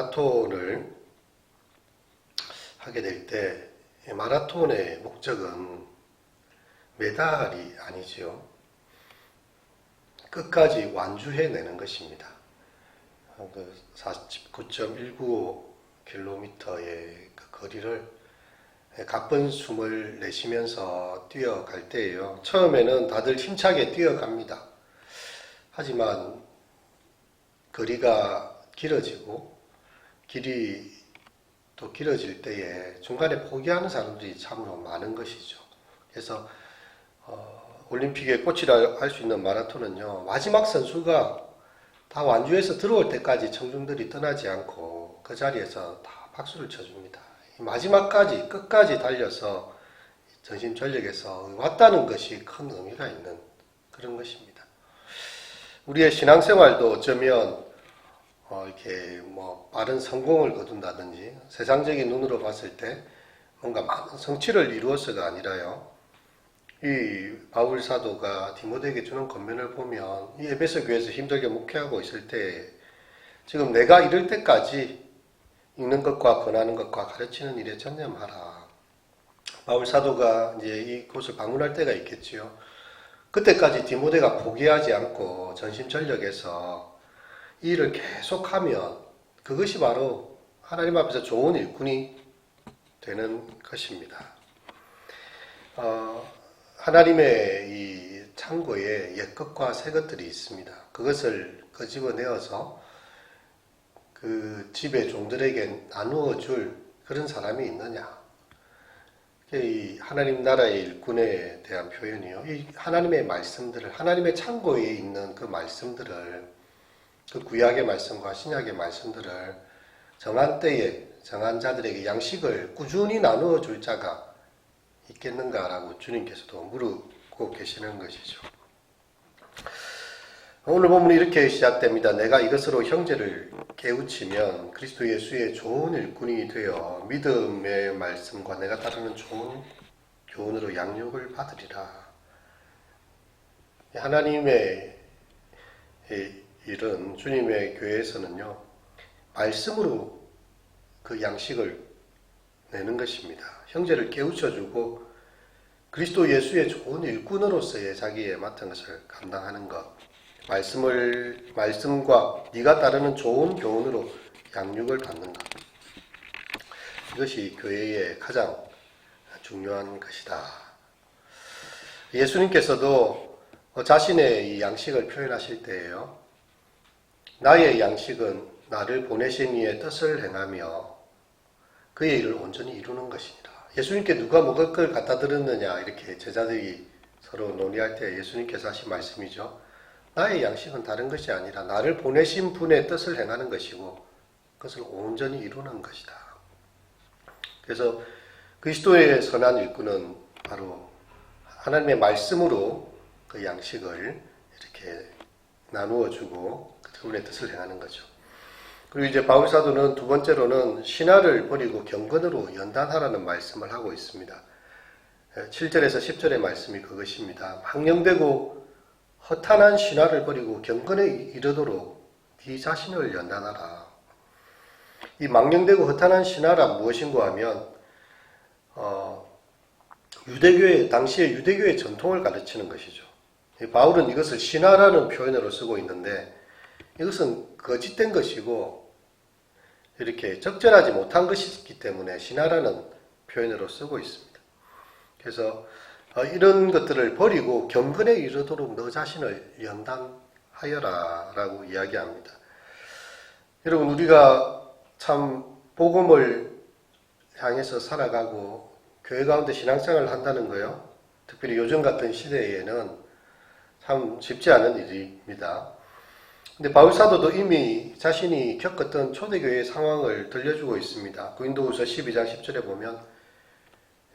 마라톤을 하게 될 때 마라톤의 목적은 메달이 아니지요. 끝까지 완주해내는 것입니다. 49.195km의 그 거리를 가쁜 숨을 내쉬면서 뛰어갈 때예요. 처음에는 다들 힘차게 뛰어갑니다. 하지만 거리가 길어지고 길이 또 길어질 때에 중간에 포기하는 사람들이 참으로 많은 것이죠. 그래서 올림픽의 꽃이라 할 수 있는 마라톤은요, 마지막 선수가 다 완주해서 들어올 때까지 청중들이 떠나지 않고 그 자리에서 다 박수를 쳐줍니다. 마지막까지 끝까지 달려서 전심전력에서 왔다는 것이 큰 의미가 있는 그런 것입니다. 우리의 신앙생활도 어쩌면 이렇게 빠른 성공을 거둔다든지 세상적인 눈으로 봤을 때 뭔가 많은 성취를 이루어서가 아니라요. 이 바울 사도가 디모데에게 주는 권면을 보면 이 에베소 교회에서 힘들게 목회하고 있을 때 지금 내가 이럴 때까지 읽는 것과 권하는 것과 가르치는 일에 전념하라. 바울 사도가 이제 이곳을 방문할 때가 있겠지요. 그때까지 디모데가 포기하지 않고 전심전력해서 이 일을 계속하면 그것이 바로 하나님 앞에서 좋은 일꾼이 되는 것입니다. 하나님의 이 창고에 옛것과 새것들이 있습니다. 그것을 끄집어내어서 그 집의 종들에게 나누어 줄 그런 사람이 있느냐. 이 하나님 나라의 일꾼에 대한 표현이요. 이 하나님의 말씀들을, 하나님의 창고에 있는 그 말씀들을, 그 구약의 말씀과 신약의 말씀들을 정한 때에 정한 자들에게 양식을 꾸준히 나누어 줄 자가 있겠는가라고 주님께서도 물고 계시는 것이죠. 오늘 본문이 이렇게 시작됩니다. 내가 이것으로 형제를 깨우치면 그리스도 예수의 좋은 일꾼이 되어 믿음의 말씀과 내가 따르는 좋은 교훈으로 양육을 받으리라. 하나님의 일은 주님의 교회에서는요, 말씀으로 그 양식을 내는 것입니다. 형제를 깨우쳐주고 그리스도 예수의 좋은 일꾼으로서의 자기의 맡은 것을 감당하는 것, 말씀과 네가 따르는 좋은 교훈으로 양육을 받는 것, 이것이 교회의 가장 중요한 것이다. 예수님께서도 자신의 이 양식을 표현하실 때에요, 나의 양식은 나를 보내신 이의 뜻을 행하며 그의 일을 온전히 이루는 것이니라. 예수님께 누가 먹을 걸 갖다 드렸느냐 이렇게 제자들이 서로 논의할 때 예수님께서 하신 말씀이죠. 나의 양식은 다른 것이 아니라 나를 보내신 분의 뜻을 행하는 것이고 그것을 온전히 이루는 것이다. 그래서 그리스도의 선한 일꾼은 바로 하나님의 말씀으로 그 양식을 이렇게 나누어 주고 그분의 뜻을 행하는 거죠. 그리고 이제 바울 사도는 두 번째로는 신화를 버리고 경건으로 연단하라는 말씀을 하고 있습니다. 7절에서 10절의 말씀이 그것입니다. 망령되고 허탄한 신화를 버리고 경건에 이르도록 네 자신을 연단하라. 이 망령되고 허탄한 신화란 무엇인가 하면 유대교의 당시의 유대교의 전통을 가르치는 것이죠. 바울은 이것을 신화라는 표현으로 쓰고 있는데 이것은 거짓된 것이고 이렇게 적절하지 못한 것이기 때문에 신화라는 표현으로 쓰고 있습니다. 그래서 이런 것들을 버리고 경건에 이르도록 너 자신을 연단하여라 라고 이야기합니다. 여러분, 우리가 참 복음을 향해서 살아가고 교회 가운데 신앙생활을 한다는 거요, 특별히 요즘 같은 시대에는 참 쉽지 않은 일입니다. 근데 바울 사도도 이미 자신이 겪었던 초대교회의 상황을 들려주고 있습니다. 고린도후서 12장 10절에 보면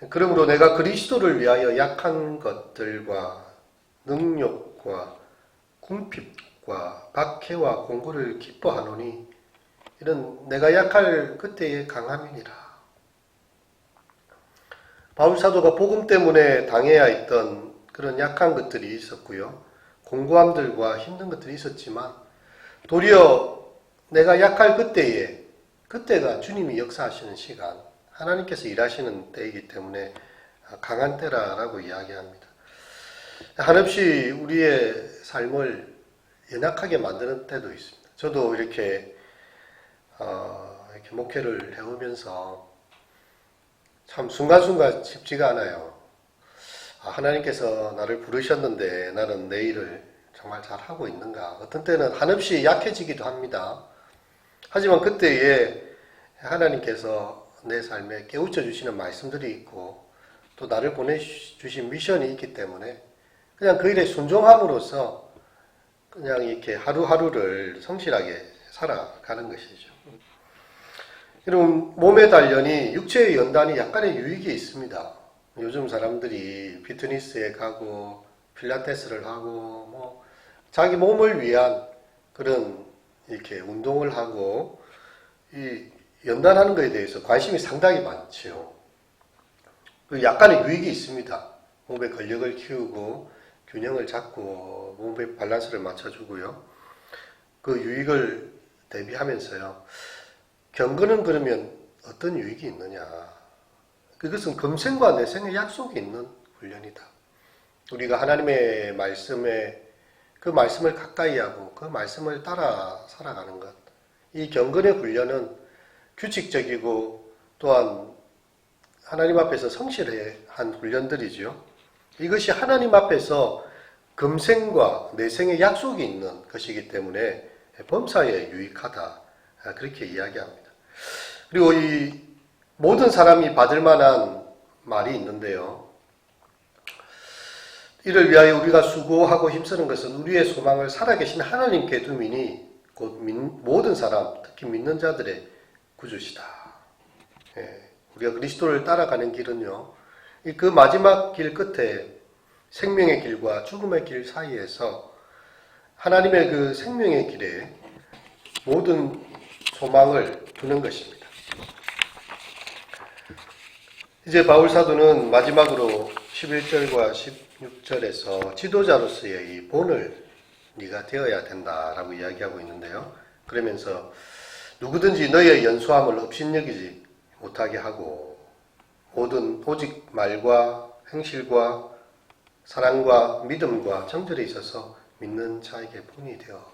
그러므로 내가 그리스도를 위하여 약한 것들과 능욕과 궁핍과 박해와 공고를 기뻐하노니 이런 내가 약할 그때의 강함이니라. 바울 사도가 복음 때문에 당해야 했던 그런 약한 것들이 있었고요. 공고함들과 힘든 것들이 있었지만 도리어 내가 약할 그때에 그때가 주님이 역사하시는 시간, 하나님께서 일하시는 때이기 때문에 강한 때라고 이야기합니다. 한없이 우리의 삶을 연약하게 만드는 때도 있습니다. 저도 이렇게 목회를 해오면서 참 순간순간 쉽지가 않아요. 하나님께서 나를 부르셨는데 나는 내 일을 정말 잘하고 있는가. 어떤 때는 한없이 약해지기도 합니다. 하지만 그때에 하나님께서 내 삶에 깨우쳐 주시는 말씀들이 있고 또 나를 보내주신 미션이 있기 때문에 그냥 그 일에 순종함으로써 그냥 이렇게 하루하루를 성실하게 살아가는 것이죠. 여러분, 몸의 단련이 육체의 연단이 약간의 유익이 있습니다. 요즘 사람들이 피트니스에 가고 필라테스를 하고 뭐 자기 몸을 위한 그런 이렇게 운동을 하고 이 연단하는 것에 대해서 관심이 상당히 많죠. 약간의 유익이 있습니다. 몸의 근력을 키우고 균형을 잡고 몸의 밸런스를 맞춰주고요. 그 유익을 대비하면서요. 경건은 그러면 어떤 유익이 있느냐? 그것은 금생과 내생의 약속이 있는 훈련이다. 우리가 하나님의 말씀에 그 말씀을 가까이 하고 그 말씀을 따라 살아가는 것. 이 경건의 훈련은 규칙적이고 또한 하나님 앞에서 성실한 훈련들이지요. 이것이 하나님 앞에서 금생과 내생의 약속이 있는 것이기 때문에 범사에 유익하다. 그렇게 이야기합니다. 그리고 이 모든 사람이 받을 만한 말이 있는데요. 이를 위하여 우리가 수고하고 힘쓰는 것은 우리의 소망을 살아계신 하나님께 두미니 곧 모든 사람, 특히 믿는 자들의 구주시다. 우리가 그리스도를 따라가는 길은요. 그 마지막 길 끝에 생명의 길과 죽음의 길 사이에서 하나님의 그 생명의 길에 모든 소망을 두는 것입니다. 이제 바울 사도는 마지막으로 11절과 16절에서 지도자로서의 이 본을 네가 되어야 된다라고 이야기하고 있는데요. 그러면서 누구든지 너의 연소함을 업신여기지 못하게 하고 모든 오직 말과 행실과 사랑과 믿음과 정절에 있어서 믿는 자에게 본이 되어.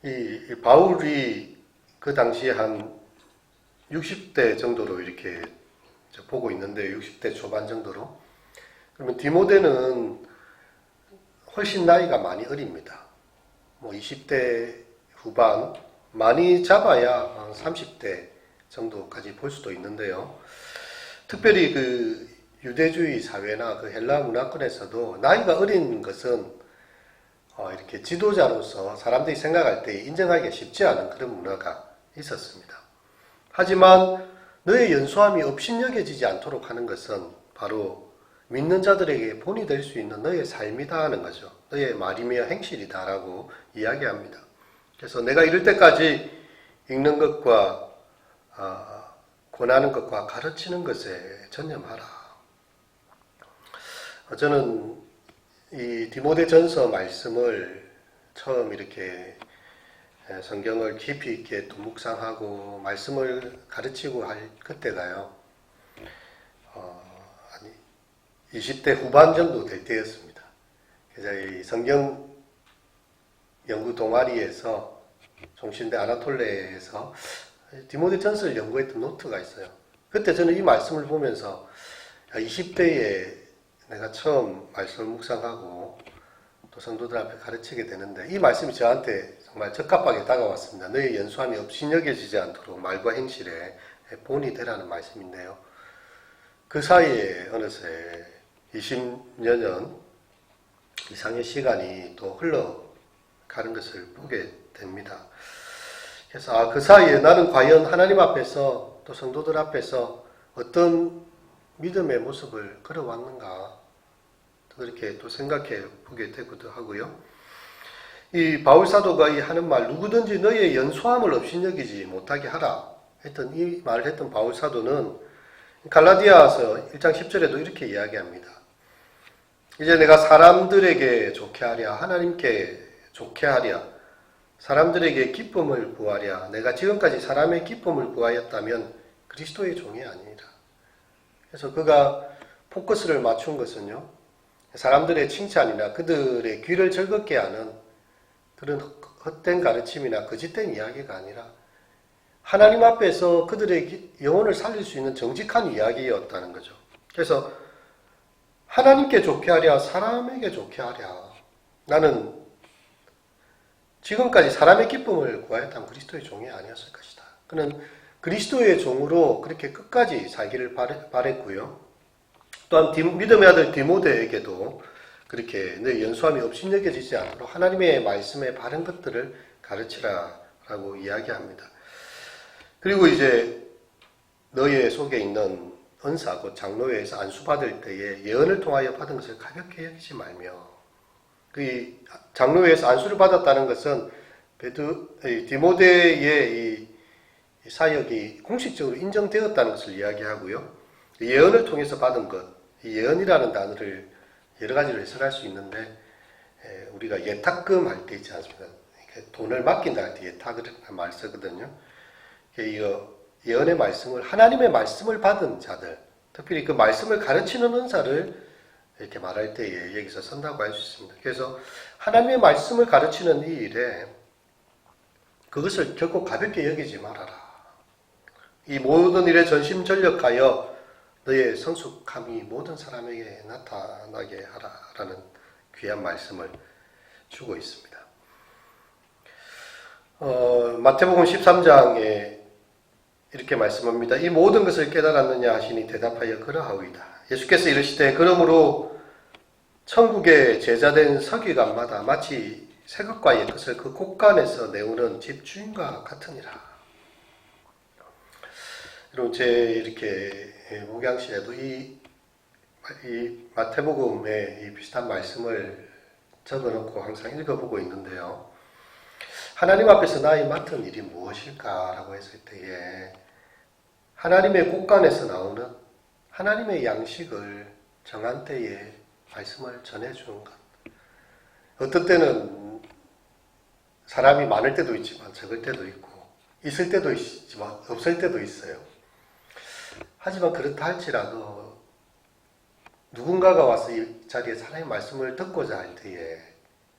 이 바울이 그 당시에 한 60대 정도로 이렇게 보고 있는데 60대 초반 정도로. 그러면 디모데는 훨씬 나이가 많이 어립니다. 뭐 20대 후반, 많이 잡아야 30대 정도까지 볼 수도 있는데요. 특별히 그 유대주의 사회나 그 헬라 문화권에서도 나이가 어린 것은 이렇게 지도자로서 사람들이 생각할 때 인정하기가 쉽지 않은 그런 문화가 있었습니다. 하지만 너의 연소함이 업신여겨지지 않도록 하는 것은 바로 믿는 자들에게 본이 될 수 있는 너의 삶이다 하는 거죠. 너의 말이며 행실이다라고 이야기합니다. 그래서 내가 이럴 때까지 읽는 것과 권하는 것과 가르치는 것에 전념하라. 저는 이 디모데전서 말씀을 처음 이렇게 성경을 깊이 있게 또 묵상하고 말씀을 가르치고 할 그때가요. 20대 후반 정도 될 때였습니다. 그래서 이 성경 연구 동아리에서 종신대 아나톨레에서 디모데전서를 연구했던 노트가 있어요. 그때 저는 이 말씀을 보면서 20대에 내가 처음 말씀을 묵상하고 또 성도들 앞에 가르치게 되는데 이 말씀이 저한테 정말 적합하게 다가왔습니다. 너의 연소함이 업신여겨지지 않도록 말과 행실에 본이 되라는 말씀인데요. 그 사이에 어느새 20여 년 이상의 시간이 또 흘러가는 것을 보게 됩니다. 그래서 그 사이에 나는 과연 하나님 앞에서 또 성도들 앞에서 어떤 믿음의 모습을 걸어왔는가 그렇게 또 생각해 보게 되기도 하고요. 이 바울 사도가 이 하는 말 누구든지 너의 연소함을 업신여기지 못하게 하라 했던 이 말을 했던 바울 사도는 갈라디아서 1장 10절에도 이렇게 이야기합니다. 이제 내가 사람들에게 좋게 하랴 하나님께 좋게 하랴 사람들에게 기쁨을 구하랴. 내가 지금까지 사람의 기쁨을 구하였다면 그리스도의 종이 아니니라. 그래서 그가 포커스를 맞춘 것은요, 사람들의 칭찬이나 그들의 귀를 즐겁게 하는 그런 헛된 가르침이나 거짓된 이야기가 아니라 하나님 앞에서 그들의 영혼을 살릴 수 있는 정직한 이야기였다는 거죠. 그래서 하나님께 좋게 하랴, 사람에게 좋게 하랴. 나는 지금까지 사람의 기쁨을 구하였다면 그리스도의 종이 아니었을 것이다. 그는 그리스도의 종으로 그렇게 끝까지 살기를 바랬고요. 또한 믿음의 아들 디모데에게도 그렇게 내 연수함이 업신여겨지지 않도록 하나님의 말씀에 바른 것들을 가르치라라고 이야기합니다. 그리고 이제 너희 속에 있는 은사, 곧 장로회에서 안수받을 때에 예언을 통하여 받은 것을 가볍게 여기지 말며, 그 장로회에서 안수를 받았다는 것은 디모데의 이 사역이 공식적으로 인정되었다는 것을 이야기하고요. 예언을 통해서 받은 것, 이 예언이라는 단어를 여러 가지로 해석할 수 있는데, 우리가 예탁금 할 때 있지 않습니까? 돈을 맡긴다 할 때 예탁을 말 쓰거든요. 이거 예언의 말씀을, 하나님의 말씀을 받은 자들, 특별히 그 말씀을 가르치는 은사를 이렇게 말할 때에 여기서 쓴다고 할 수 있습니다. 그래서 하나님의 말씀을 가르치는 이 일에 그것을 결코 가볍게 여기지 말아라. 이 모든 일에 전심전력하여 너의 성숙함이 모든 사람에게 나타나게 하라라는 귀한 말씀을 주고 있습니다. 마태복음 13장에 이렇게 말씀합니다. 이 모든 것을 깨달았느냐 하시니 대답하여 그러하오이다. 예수께서 이르시되 그러므로 천국의 제자된 서기관마다 마치 새것과 옛것을 그 곳간에서 내오는 집주인과 같으니라. 여러분, 제 이렇게 목양실에도 이 마태복음에 이 비슷한 말씀을 적어놓고 항상 읽어보고 있는데요. 하나님 앞에서 나의 맡은 일이 무엇일까라고 했을 때에 하나님의 곳간에서 나오는 하나님의 양식을 정한 때에 말씀을 전해주는 것. 어떤 때는 사람이 많을 때도 있지만 적을 때도 있고 있을 때도 있지만 없을 때도 있어요. 하지만 그렇다 할지라도 누군가가 와서 이 자리에 하나님의 말씀을 듣고자 할 때에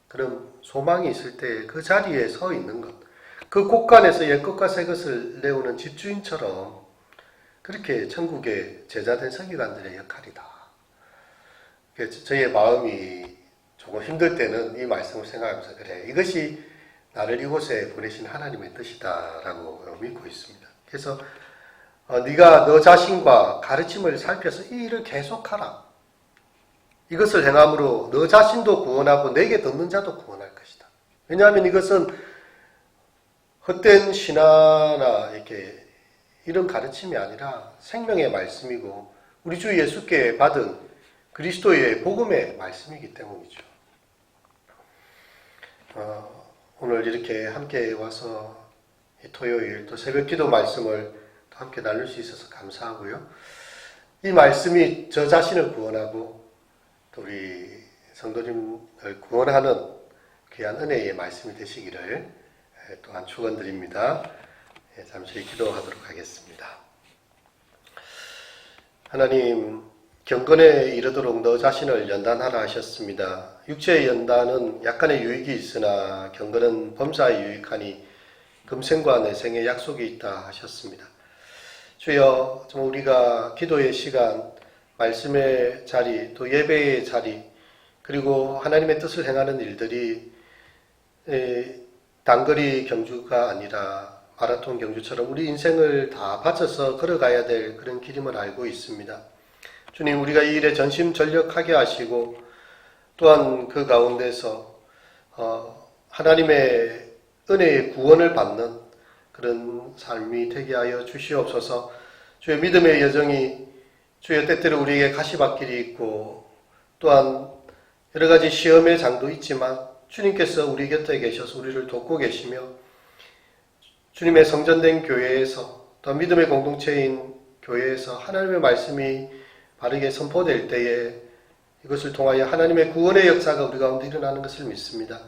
그런 소망이 있을 때 그 자리에 서 있는 것, 그 곳간에서 옛것과 새것을 내오는 집주인처럼 그렇게 천국의 제자된 서기관들의 역할이다. 저의 마음이 조금 힘들 때는 이 말씀을 생각하면서 그래, 이것이 나를 이곳에 보내신 하나님의 뜻이다라고 믿고 있습니다. 그래서 네가 너 자신과 가르침을 살펴서 이 일을 계속하라. 이것을 행함으로 너 자신도 구원하고 내게 듣는 자도 구원할 것이다. 왜냐하면 이것은 헛된 신화나 이렇게 이런 가르침이 아니라 생명의 말씀이고 우리 주 예수께 받은 그리스도의 복음의 말씀이기 때문이죠. 오늘 이렇게 함께 와서 토요일 또 새벽기도 말씀을 또 함께 나눌 수 있어서 감사하고요. 이 말씀이 저 자신을 구원하고 또 우리 성도님을 구원하는 귀한 은혜의 말씀이 되시기를 또한 축원드립니다. 잠시 기도하도록 하겠습니다. 하나님, 경건에 이르도록 너 자신을 연단하라 하셨습니다. 육체의 연단은 약간의 유익이 있으나 경건은 범사에 유익하니 금생과 내생에 약속이 있다 하셨습니다. 주여, 정말 우리가 기도의 시간, 말씀의 자리, 또 예배의 자리, 그리고 하나님의 뜻을 행하는 일들이 단거리 경주가 아니라 마라톤 경주처럼 우리 인생을 다 바쳐서 걸어가야 될 그런 길임을 알고 있습니다. 주님, 우리가 이 일에 전심전력하게 하시고 또한 그 가운데서 하나님의 은혜의 구원을 받는 그런 삶이 되게 하여 주시옵소서. 주의 믿음의 여정이 주의 때때로 우리에게 가시밭길이 있고 또한 여러 가지 시험의 장도 있지만 주님께서 우리 곁에 계셔서 우리를 돕고 계시며 주님의 성전된 교회에서 또 믿음의 공동체인 교회에서 하나님의 말씀이 바르게 선포될 때에 이것을 통하여 하나님의 구원의 역사가 우리 가운데 일어나는 것을 믿습니다.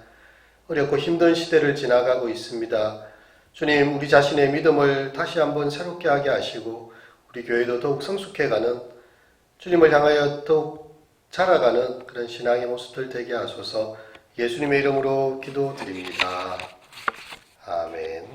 어렵고 힘든 시대를 지나가고 있습니다. 주님, 우리 자신의 믿음을 다시 한번 새롭게 하게 하시고 우리 교회도 더욱 성숙해가는, 주님을 향하여 더욱 자라가는 그런 신앙의 모습들 되게 하소서. 예수님의 이름으로 기도드립니다. 아멘.